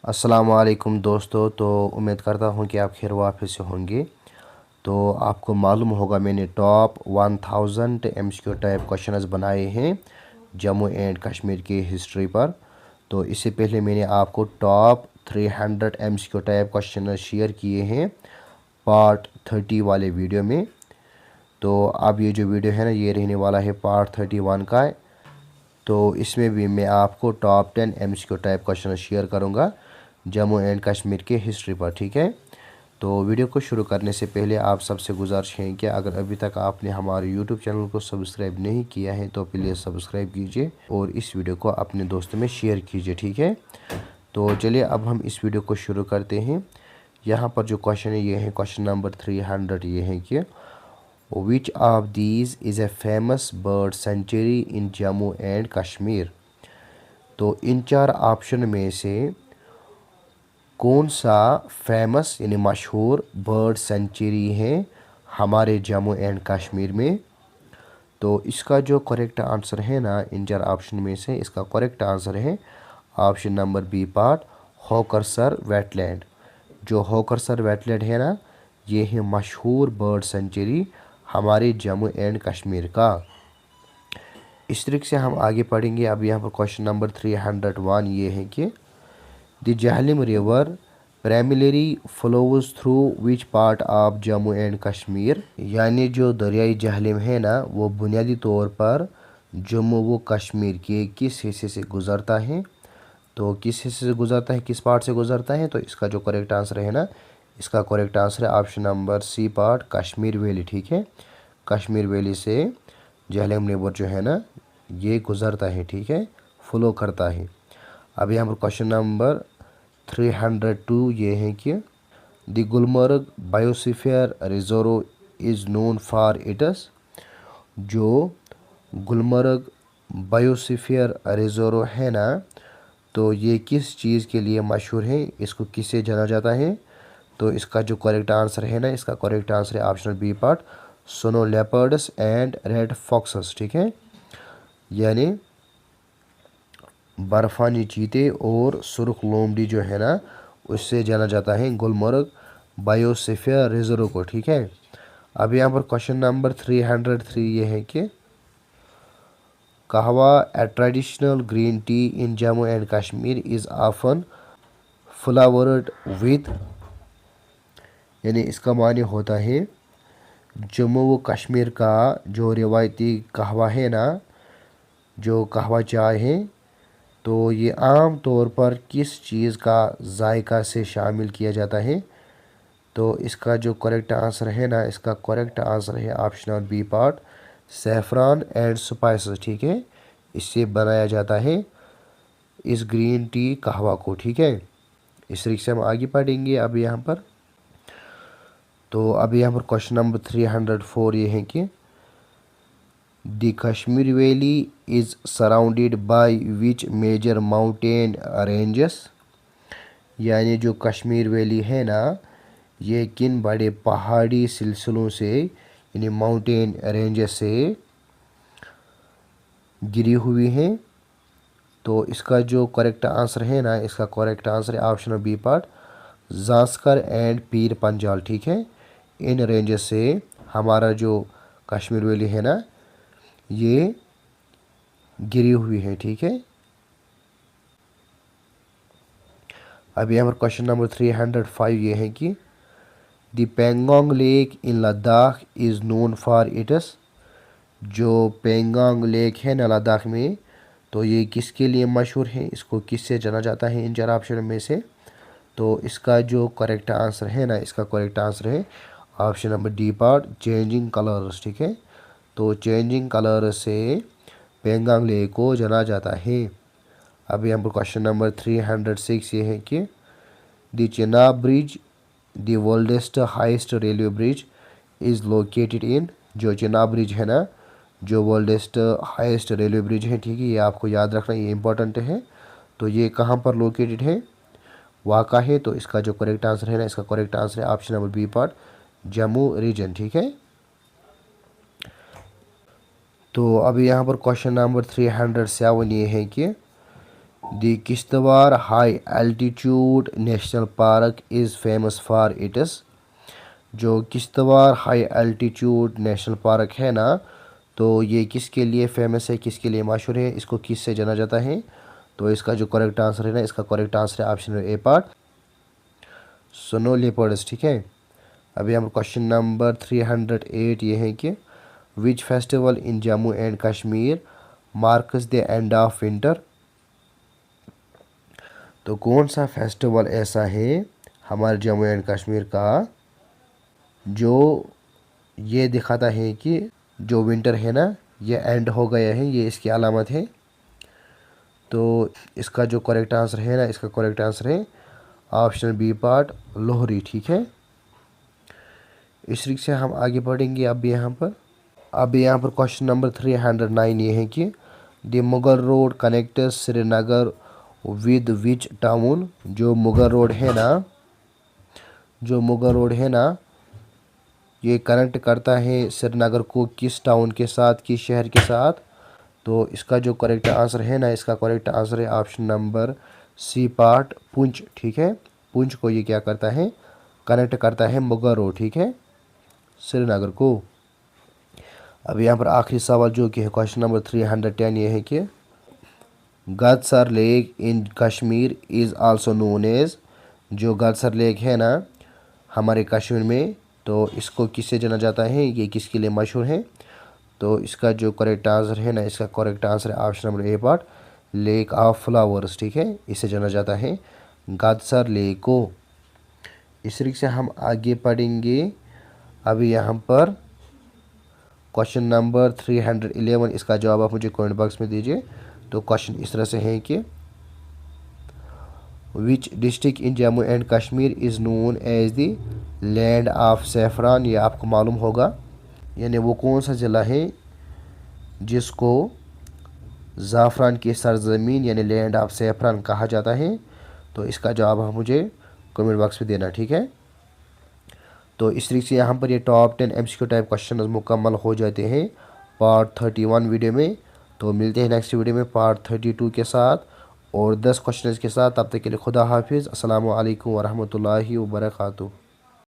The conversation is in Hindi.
अस्सलामुअलैकुम दोस्तों। तो उम्मीद करता हूँ कि आप खैर वाफिस से होंगे। तो आपको मालूम होगा मैंने टॉप 1000 MCQ टाइप क्वेश्चंस बनाए हैं जम्मू एंड कश्मीर की हिस्ट्री पर। तो इससे पहले मैंने आपको top 300 MCQ type question share किए हैं पार्ट 30 वाले वीडियो में। तो अब ये जो वीडियो है ना, ये रहने वाला है पार्ट 31 का। तो इसमें भी मैं आपको top 10 MCQ type question share करूँगा जम्मू एंड कश्मीर के हिस्ट्री पर, ठीक है। तो वीडियो को शुरू करने से पहले आप सबसे गुजारिश है कि अगर अभी तक आपने हमारे यूट्यूब चैनल को सब्सक्राइब नहीं किया है तो प्लीज़ सब्सक्राइब कीजिए और इस वीडियो को अपने दोस्तों में शेयर कीजिए, ठीक है। तो चलिए अब हम इस वीडियो को शुरू करते हैं। यहाँ पर जो क्वेश्चन है ये है क्वेश्चन नंबर 300। ये है कि which of these is a famous bird sanctuary in Jammu and Kashmir. तो इन चार ऑप्शन में से कौन सा फेमस यानी मशहूर बर्ड सेंचुरी है हमारे जम्मू एंड कश्मीर में। तो इसका जो करेक्ट आंसर है ना, इन चार ऑप्शन में से इसका करेक्ट आंसर है option number B part, Hokersar wetland. जो होकरसर वेटलैंड है ना, ये है मशहूर बर्ड सेंचुरी हमारे जम्मू एंड कश्मीर का। इस तरीके से हम आगे पढ़ेंगे। अब यहाँ पर क्वेश्चन नंबर 301 ये है कि the Jhelum river primary flows through which part of Jammu and Kashmir. यानी जो दरियाई जहलम है ना, वो बुनियादी तौर पर जम्मू व कश्मीर के किस हिस्से से गुज़रता है। तो किस हिस्से से गुज़रता है, किस पार्ट से गुज़रता है। तो इसका जो करेक्ट आंसर है ना, इसका करेक्ट आंसर है option number C part, Kashmir valley, ठीक है। कश्मीर वैली से जहलम रिवर जो है ना, ये गुज़रता है, ठीक है, फ्लो करता है। अब यहाँ पर क्वेश्चन नंबर 302 ये है कि the Gulmarg biosphere reserve is known for its. जो गुलमर्ग बायोस्फीयर रिजर्व है ना, तो ये किस चीज़ के लिए मशहूर है, इसको किससे जाना जाता है। तो इसका जो करेक्ट आंसर है ना, इसका करेक्ट आंसर है option B part, snow leopards and red foxes, ठीक है। यानी बर्फानी चीते और सुर्ख लोमड़ी जो है ना, उससे जाना जाता है गुलमर्ग बायोस्फीयर रिजर्व को, ठीक है। अब यहाँ पर क्वेश्चन नंबर 303 ये है कि कहवा ए traditional green tea in Jammu and Kashmir is often flowered with. यानी इसका माने होता है जम्मू व कश्मीर का जो रिवायती कहवा है ना, जो कहवा चाय है, तो ये आम तौर पर किस चीज़ का जायका से शामिल किया जाता है। तो इसका जो करेक्ट आंसर है ना, इसका करेक्ट आंसर है option number B part, saffron and spices, ठीक है। इससे बनाया जाता है इस ग्रीन टी कहवा को, ठीक है। इस तरीके से हम आगे पढ़ेंगे। अब यहाँ पर क्वेश्चन नंबर 304 ये है कि the Kashmir valley is surrounded by which major mountain ranges. यानी जो कश्मीर वैली है ना, ये किन बड़े पहाड़ी सिलसिलों से यानी माउंटेन रेंजेस से गिरी हुई है। तो इसका जो करेक्ट आंसर है ना, इसका करेक्ट आंसर है option B part, Zanskar and Pir Panjal, ठीक है। इन रेंजेस से हमारा जो कश्मीर वैली है ना, ये गिरी हुई है, ठीक है। अब यहाँ पर क्वेश्चन नंबर 305 ये है कि the Pangong lake in Ladakh is known for its. जो पेंगोंग लेक है ना लद्दाख में, तो ये किसके लिए मशहूर है, इसको किससे जाना जाता है इन चार ऑप्शन में से। तो इसका जो करेक्ट आंसर है ना, इसका करेक्ट आंसर है option number D part, changing colours, ठीक है। तो चेंजिंग कलर से पेंगोंग लेक को जाना जाता है। अब यहाँ पर क्वेश्चन नंबर 306 ये है कि the Chenab bridge the world's highest railway bridge is located in. जो चेनाब ब्रिज है ना, जो वर्ल्डेस्ट हाइस्ट रेलवे ब्रिज है, ठीक है, ये आपको याद रखना, ये इंपॉर्टेंट है। तो ये कहाँ पर लोकेटेड है, वाक़ा है। तो इसका जो करेक्ट आंसर है ना, इसका करेक्ट आंसर है option number B part, Jammu region, ठीक है। तो अभी यहाँ पर क्वेश्चन नंबर 307 ये है कि the Kishtwar high altitude national park is famous for its. जो Kishtwar high altitude national park है ना, तो ये किसके लिए फेमस है, किसके लिए मशहूर है, इसको किस से जाना जाता है? तो इसका जो करेक्ट आंसर है ना, इसका करेक्ट आंसर है option A part, snow leopards. ठीक है। अभी हम क्वेश्चन नंबर 308 ये है कि which festival in Jammu and Kashmir marks the end of winter. तो कौन सा फेस्टिवल ऐसा है हमारे जम्मू एंड कश्मीर का जो ये दिखाता है कि जो विंटर है ना ये एंड हो गया है, ये इसकी अलामत है। तो इसका जो करेक्ट आंसर है ना, इसका करेक्ट आंसर है ऑप्शन बी पार्ट, लोहरी। ठीक है। इस तरीके से हम आगे बढ़ेंगे। अब यहाँ पर क्वेश्चन नंबर 309 ये है कि the Mughal road connects Srinagar with which town. जो मुगल रोड है ना ये कनेक्ट करता है श्रीनगर को किस टाउन के साथ, किस शहर के साथ? तो इसका जो करेक्ट आंसर है ना, इसका करेक्ट आंसर है option number C part, Poonch. ठीक है। पुंछ को ये क्या करता है, कनेक्ट करता है मुगल रोड, ठीक है, श्रीनगर को। अब यहाँ पर आखिरी सवाल जो कि है क्वेश्चन नंबर 310 ये है कि Gadsar lake in Kashmir is also known as. जो गदसर लेक है ना हमारे कश्मीर में, तो इसको किससे जाना जाता है, ये किसके लिए मशहूर है? तो इसका जो करेक्ट आंसर है ना, इसका करेक्ट आंसर है option number A part, lake of flowers. ठीक है। इसे जाना जाता है गदसर लेक को। इस तरीके से हम आगे पढ़ेंगे। अभी यहाँ पर क्वेश्चन नंबर 311 इसका जवाब आप मुझे कमेंट बॉक्स में दीजिए। तो क्वेश्चन इस तरह से है कि which district in Jammu and Kashmir is known as the land of saffron. ये आपको मालूम होगा, यानी वो कौन सा ज़िला है जिसको ज़ाफ़रान की सरजमीन यानी लैंड ऑफ सैफरान कहा जाता है? तो इसका जवाब आप मुझे कमेंट बॉक्स में देना। ठीक है। तो इस तरीके से यहाँ पर ये टॉप 10 MCQ टाइप क्वेश्चन मुकम्मल हो जाते हैं पार्ट 31 वीडियो में। तो मिलते हैं नेक्स्ट वीडियो में पार्ट 32 के साथ और 10 क्वेश्चन के साथ। तब तक के लिए खुदा हाफिज़। अस्सलामु अलैकुम वरहमतुल्लाहि वबरकातुहू।